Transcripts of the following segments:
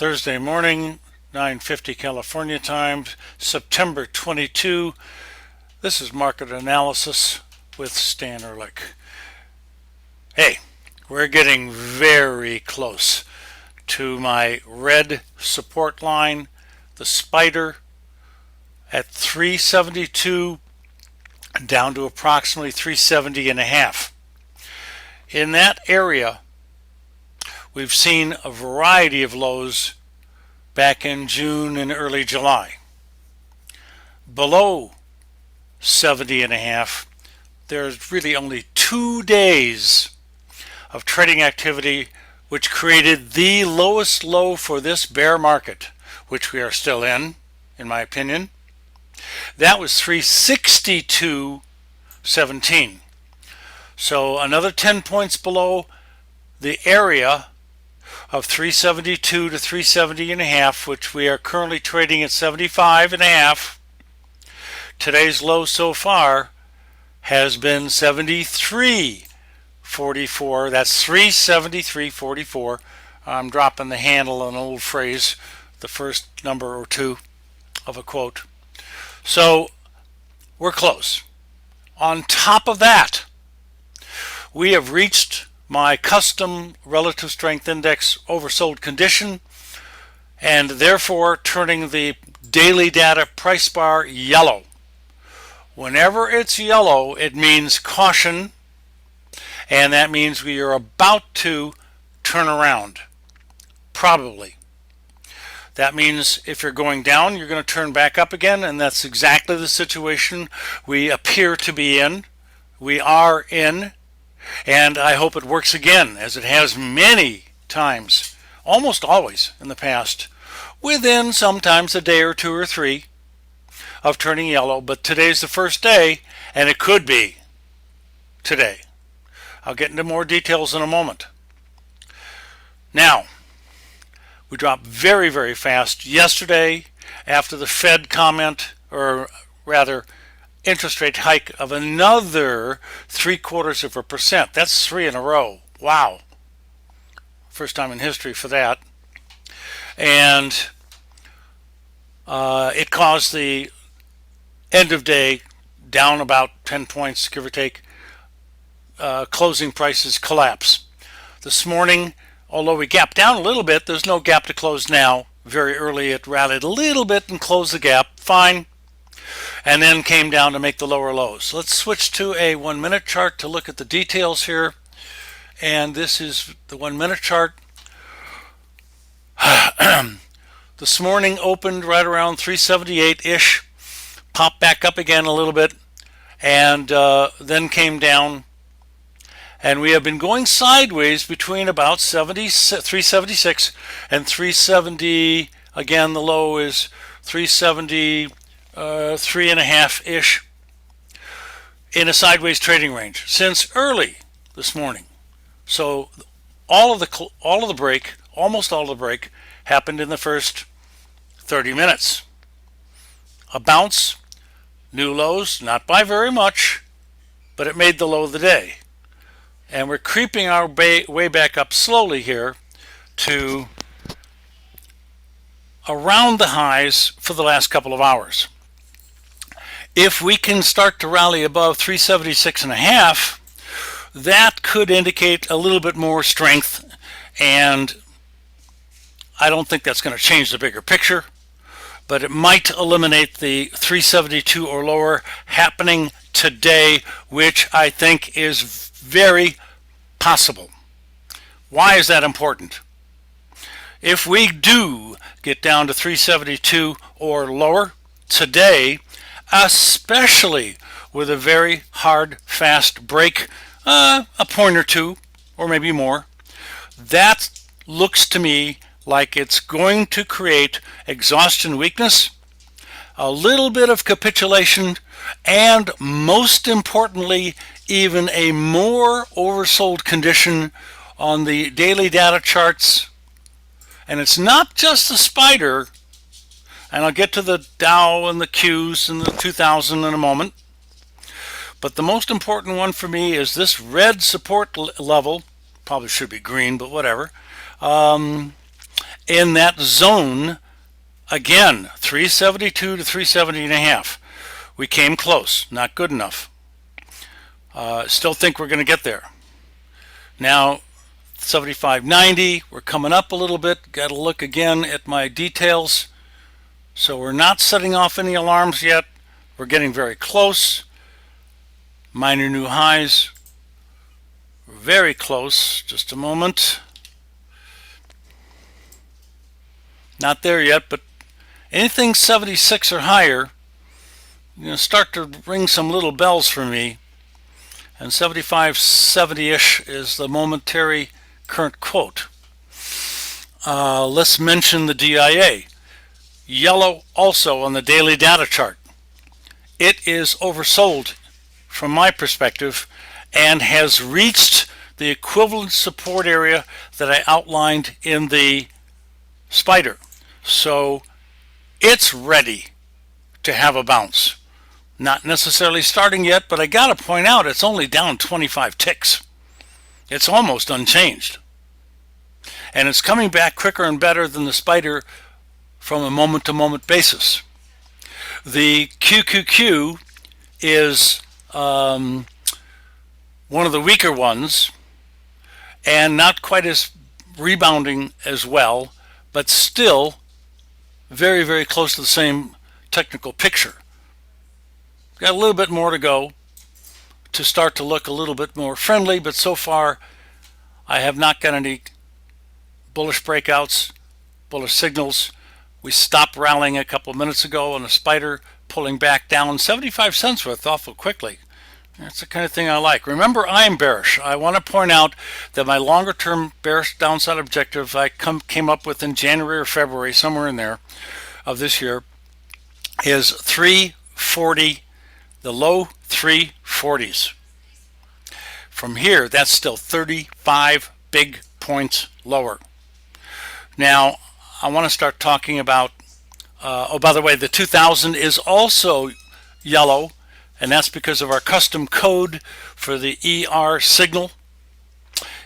Thursday morning, 9:50 California time, September 22. This is Market Analysis with Stan Ehrlich. Hey, we're getting very close to my red support line, the spider at 372 down to approximately 370 and a half. In that area, we've seen a variety of lows back in June and early July. Below 70 and a half, there's really only 2 days of trading activity which created the lowest low for this bear market, which we are still in my opinion. That was 362.17. So another 10 points below the area of 372 to 370 and a half, which we are currently trading at 75 and a half. Today's low so far has been 73.44. That's 373.44. I'm dropping the handle on an old phrase, the first number or two of a quote. So we're close. On top of that, we have reached my custom relative strength index oversold condition, and therefore turning the daily data price bar yellow. Whenever it's yellow, it means caution, and that means we are about to turn around, probably. That means if you're going down, you're going to turn back up again, and that's exactly the situation we appear to be in. We are in. And I hope it works again, as it has many times, almost always in the past, within sometimes a day or two or three of turning yellow. But today's the first day, and it could be today. I'll get into more details in a moment. Now, we dropped very, very fast yesterday after the Fed comment, or rather interest rate hike of another 0.75%. That's 3 in a row. Wow. First time in history for that. And it caused the end of day down about 10 points, give or take, closing prices collapse. This morning, although we gapped down a little bit, there's no gap to close now. Very early it rallied a little bit and closed the gap. Fine. And then came down to make the lower lows. Let's switch to a 1-minute chart to look at the details here. And this is the 1-minute chart. This morning opened right around 378-ish, popped back up again a little bit, and then came down. And we have been going sideways between about 376 and 370. Again, the low is 370. 3.5-ish in a sideways trading range since early this morning. So almost all of the break happened in the first 30 minutes. A bounce, new lows, not by very much, but it made the low of the day. And we're creeping our way back up slowly here to around the highs for the last couple of hours. If we can start to rally above 376 and a half, that could indicate a little bit more strength, and I don't think that's going to change the bigger picture, but it might eliminate the 372 or lower happening today, which I think is very possible. Why is that important? If we do get down to 372 or lower today, especially with a very hard, fast break, a point or two, or maybe more, that looks to me like it's going to create exhaustion weakness, a little bit of capitulation, and most importantly, even a more oversold condition on the daily data charts. And it's not just the spider, and I'll get to the Dow and the Qs and the 2000 in a moment. But the most important one for me is this red support level, probably should be green, but whatever, in that zone again, 372 to 370.5. We came close, not good enough. Still think we're going to get there. Now 75.90, we're coming up a little bit. Got to look again at my details. So we're not setting off any alarms yet. We're getting very close. Minor new highs, very close. Just a moment. Not there yet, but anything 76 or higher, start to ring some little bells for me. And 75, 70-ish is the momentary current quote. Let's mention the DIA. Yellow also on the daily data chart. It is oversold from my perspective and has reached the equivalent support area that I outlined in the spider. So it's ready to have a bounce. Not necessarily starting yet, but I got to point out it's only down 25 ticks. It's almost unchanged. And it's coming back quicker and better than the spider from a moment-to-moment basis. The QQQ is one of the weaker ones and not quite as rebounding as well, but still very, very close to the same technical picture. Got a little bit more to go to start to look a little bit more friendly, but so far I have not got any bullish breakouts, bullish signals. We stopped rallying a couple of minutes ago on a spider, pulling back down 75 cents worth awful quickly. That's the kind of thing I like. Remember, I'm bearish. I want to point out that my longer term bearish downside objective I came up with in January or February, somewhere in there of this year, is 340, the low 340s. From here, that's still 35 big points lower. Now, I want to start talking about, oh, by the way, the 2000 is also yellow, and that's because of our custom code for the ER signal.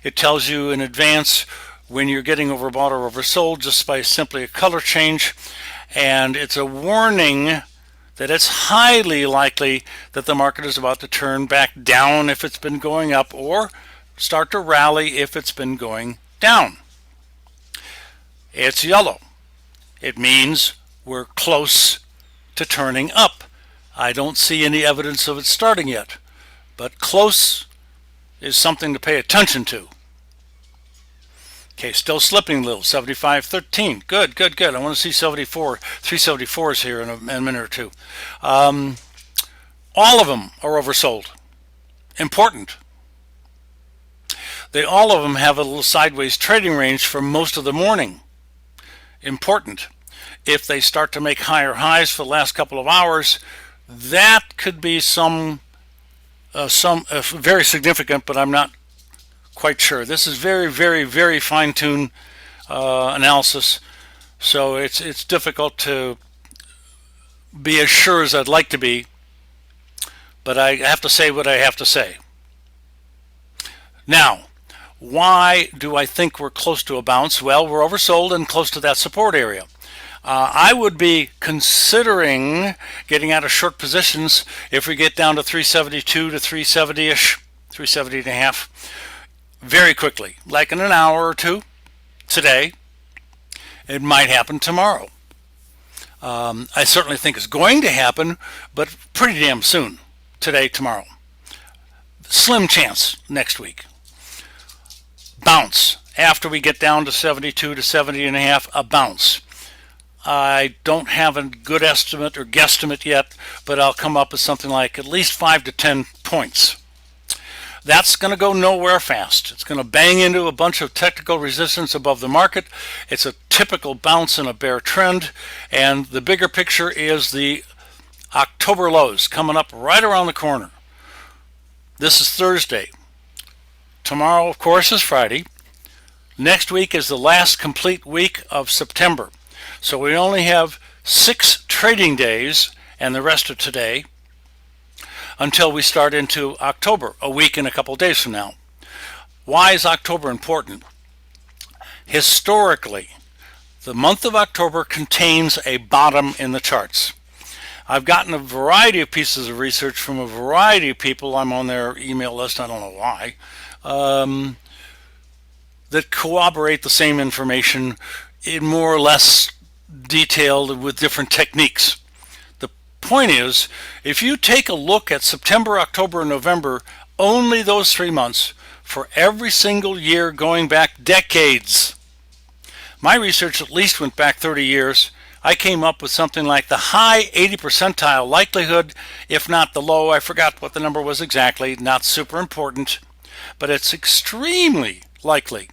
It tells you in advance when you're getting overbought or oversold just by simply a color change, and it's a warning that it's highly likely that the market is about to turn back down if it's been going up, or start to rally if it's been going down. It's yellow. It means we're close to turning up. I don't see any evidence of it starting yet, but close is something to pay attention to. Okay, still slipping a little, 75.13. Good, good, good. I want to see 74, 374s here in a minute or two. All of them are oversold. Important. All of them have a little sideways trading range for most of the morning. Important. If they start to make higher highs for the last couple of hours, that could be some very significant, but I'm not quite sure. This is very, very, very fine-tuned analysis, so it's difficult to be as sure as I'd like to be, but I have to say what I have to say. Now, why do I think we're close to a bounce? Well, we're oversold and close to that support area. I would be considering getting out of short positions if we get down to 372 to 370-ish, 370.5, very quickly, like in an hour or two today. It might happen tomorrow. I certainly think it's going to happen, but pretty damn soon, today, tomorrow. Slim chance next week. Bounce after we get down to 72 to 70.5, a bounce. I don't have a good estimate or guesstimate yet, but I'll come up with something like at least 5 to 10 points. That's going to go nowhere fast. It's going to bang into a bunch of technical resistance above the market. It's a typical bounce in a bear trend, and the bigger picture is the October lows coming up right around the corner. This is Thursday. Tomorrow, of course, is Friday. Next week is the last complete week of September. So we only have 6 trading days and the rest of today until we start into October, a week and a couple days from now. Why is October important? Historically, the month of October contains a bottom in the charts. I've gotten a variety of pieces of research from a variety of people. I'm on their email list, I don't know why, that corroborate the same information in more or less detailed with different techniques. The point is, if you take a look at September, October, and November, only those 3 months, for every single year going back decades, my research at least went back 30 years, I came up with something like the high 80 percentile likelihood, if not the low. I forgot what the number was exactly, not super important, but it's extremely likely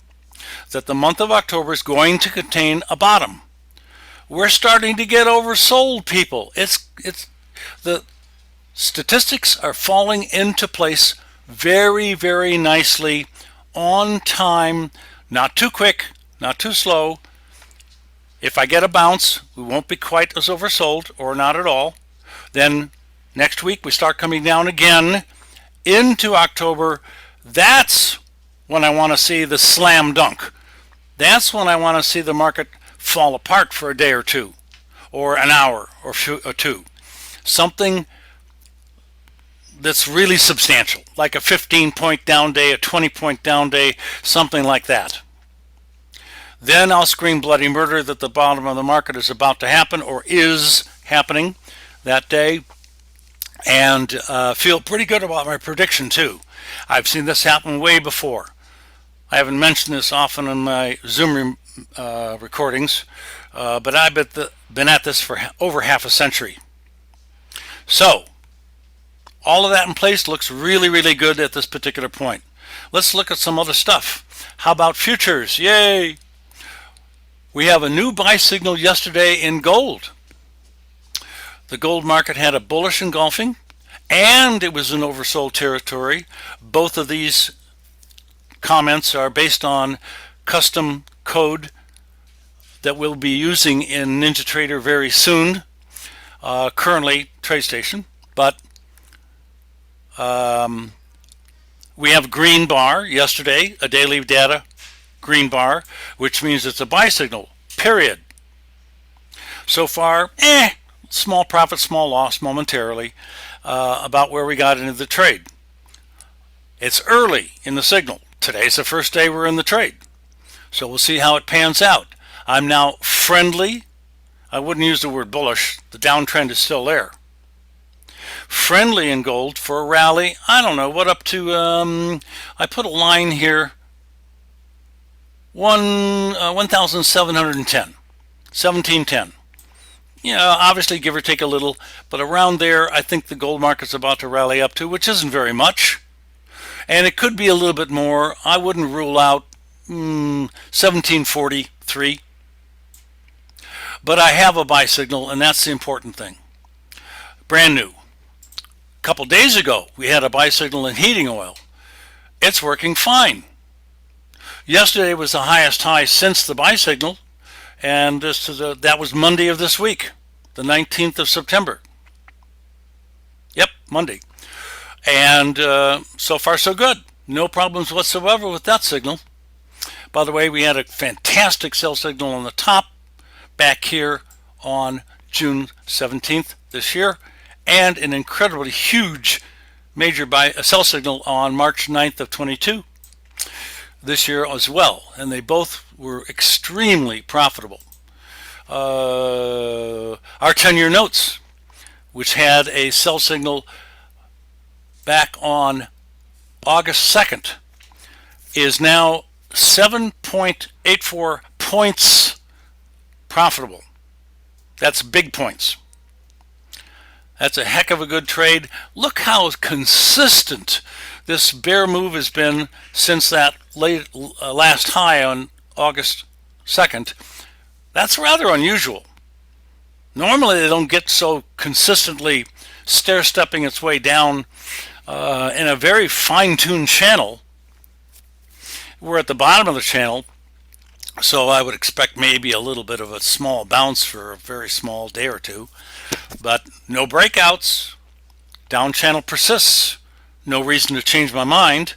that the month of October is going to contain a bottom. We're starting to get oversold, people. The statistics are falling into place very, very nicely, on time, not too quick, not too slow. If I get a bounce, we won't be quite as oversold, or not at all. Then next week we start coming down again into October. That's when I want to see the slam dunk. That's when I want to see the market fall apart for a day or two, or an hour or two. Something that's really substantial, like a 15-point down day, a 20-point down day, something like that. Then I'll scream bloody murder that the bottom of the market is about to happen, or is happening that day, and feel pretty good about my prediction too. I've seen this happen way before. I haven't mentioned this often in my Zoom recordings, but I've been at this for over half a century. So, all of that in place looks really, really good at this particular point. Let's look at some other stuff. How about futures? Yay! We have a new buy signal yesterday in gold. The gold market had a bullish engulfing, and it was in oversold territory. Both of these comments are based on custom code that we'll be using in NinjaTrader very soon, currently TradeStation, but we have green bar yesterday, a daily data green bar, which means it's a buy signal, period. So far, small profit, small loss momentarily, about where we got into the trade. It's early in the signal. Today's the first day we're in the trade. So we'll see how it pans out. I'm now friendly. I wouldn't use the word bullish. The downtrend is still there. Friendly in gold for a rally. I don't know what up to, I put a line here, 1,710, 1710. You know, obviously give or take a little, but around there I think the gold market's about to rally up to, which isn't very much. And it could be a little bit more. I wouldn't rule out 1743. But I have a buy signal, and that's the important thing. Brand new. A couple days ago, we had a buy signal in heating oil. It's working fine. Yesterday was the highest high since the buy signal, and that was Monday of this week, the 19th of September. Yep, Monday. And so far so good. No problems whatsoever with that signal. By the way, we had a fantastic sell signal on the top back here on June 17th this year, and an incredibly huge major sell signal on March 9th of 22 this year as well, and they both were extremely profitable. Our 10-year notes, which had a sell signal back on August 2nd, is now 7.84 points profitable. That's big points. That's a heck of a good trade. Look how consistent this bear move has been since that last high on August 2nd. That's rather unusual. Normally they don't get so consistently stair-stepping its way down in a very fine-tuned channel. We're at the bottom of the channel, so I would expect maybe a little bit of a small bounce for a very small day or two, but no breakouts. Down channel persists. No reason to change my mind.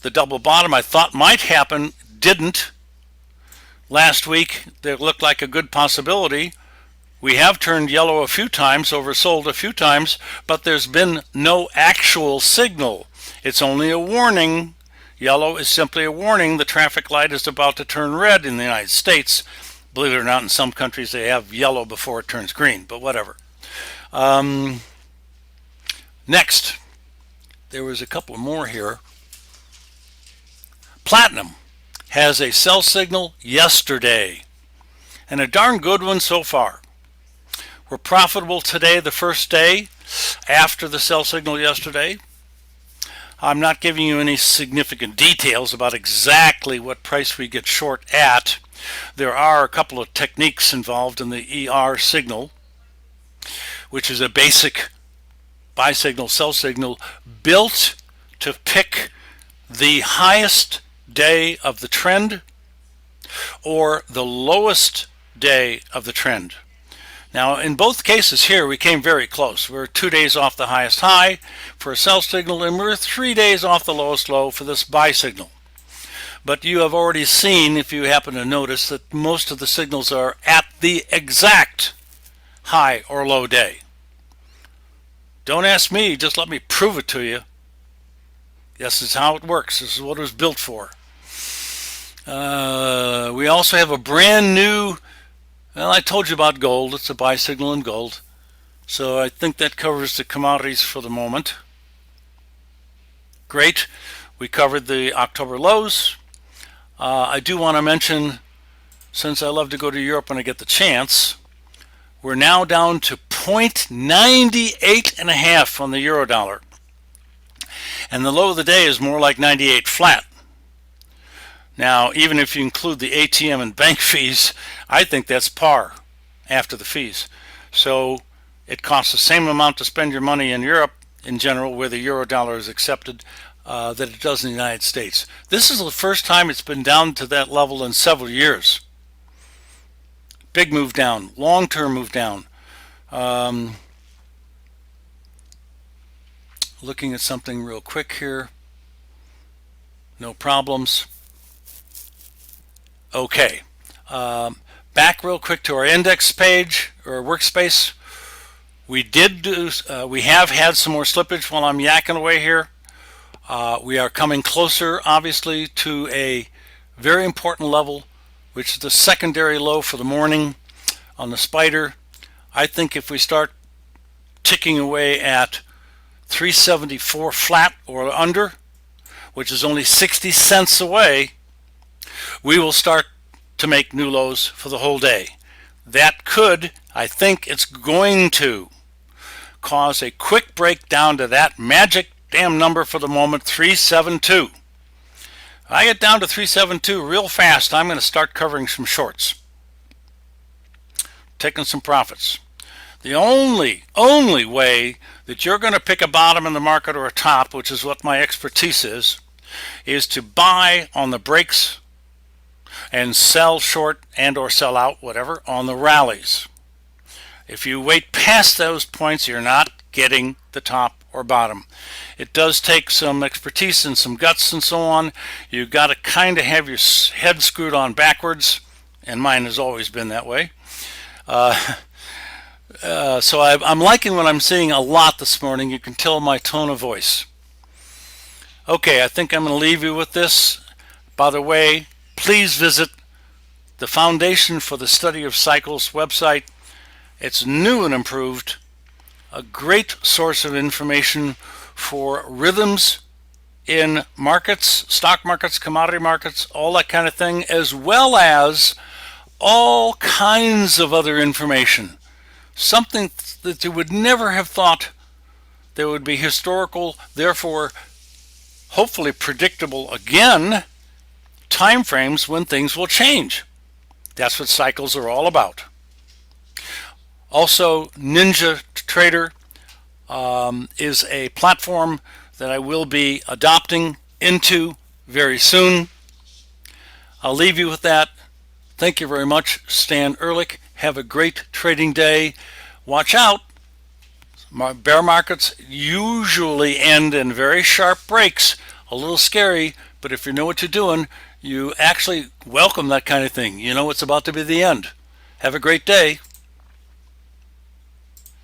The double bottom I thought might happen didn't. last week that looked like a good possibility. We have turned yellow a few times, oversold a few times, but there's been no actual signal. It's only a warning. Yellow is simply a warning. The traffic light is about to turn red in the United States. Believe it or not, in some countries they have yellow before it turns green, but whatever. Next, there was a couple more here. Platinum has a sell signal yesterday, and a darn good one so far. We're profitable today, the first day after the sell signal yesterday. I'm not giving you any significant details about exactly what price we get short at. There are a couple of techniques involved in the ER signal, which is a basic buy signal, sell signal built to pick the highest day of the trend or the lowest day of the trend. Now, in both cases here, we came very close. We're 2 days off the highest high for a sell signal, and we're 3 days off the lowest low for this buy signal. But you have already seen, if you happen to notice, that most of the signals are at the exact high or low day. Don't ask me, just let me prove it to you. This is how it works. This is what it was built for. We also have a brand new, well, I told you about gold. It's a buy signal in gold. So I think that covers the commodities for the moment. Great. We covered the October lows. I do want to mention, since I love to go to Europe when I get the chance, we're now down to 0.98.5 on the euro dollar. And the low of the day is more like 98 flat. Now, even if you include the ATM and bank fees, I think that's par after the fees. So it costs the same amount to spend your money in Europe in general, where the euro dollar is accepted, that it does in the United States. This is the first time it's been down to that level in several years. Big move down, long-term move down. Looking at something real quick here. No problems. Okay. Back real quick to our index page or workspace. We have had some more slippage while I'm yakking away here. We are coming closer, obviously, to a very important level, which is the secondary low for the morning on the spider. I think if we start ticking away at 374 flat or under, which is only 60 cents away, we will start to make new lows for the whole day. That could, I think it's going to, cause a quick break down to that magic damn number for the moment, 372. If I get down to 372 real fast, I'm going to start covering some shorts, taking some profits. The only way that you're going to pick a bottom in the market or a top, which is what my expertise is to buy on the breaks and sell short and or sell out, whatever, on the rallies. If you wait past those points, you're not getting the top or bottom. It does take some expertise and some guts and so on. You've got to kind of have your head screwed on backwards, and mine has always been that way. So I'm liking what I'm seeing a lot this morning. You can tell my tone of voice. Okay, I think I'm going to leave you with this. By the way, please visit the Foundation for the Study of Cycles website. It's new and improved. A great source of information for rhythms in markets, stock markets, commodity markets, all that kind of thing, as well as all kinds of other information. Something that you would never have thought there would be historical, therefore hopefully predictable again, time frames when things will change. That's what cycles are all about. Also, Ninja Trader is a platform that I will be adopting into very soon. I'll leave you with that. Thank you very much, Stan Ehrlich. Have a great trading day. Watch out. Bear markets usually end in very sharp breaks. A little scary, but if you know what you're doing, you actually welcome that kind of thing. You know it's about to be the end. Have a great day.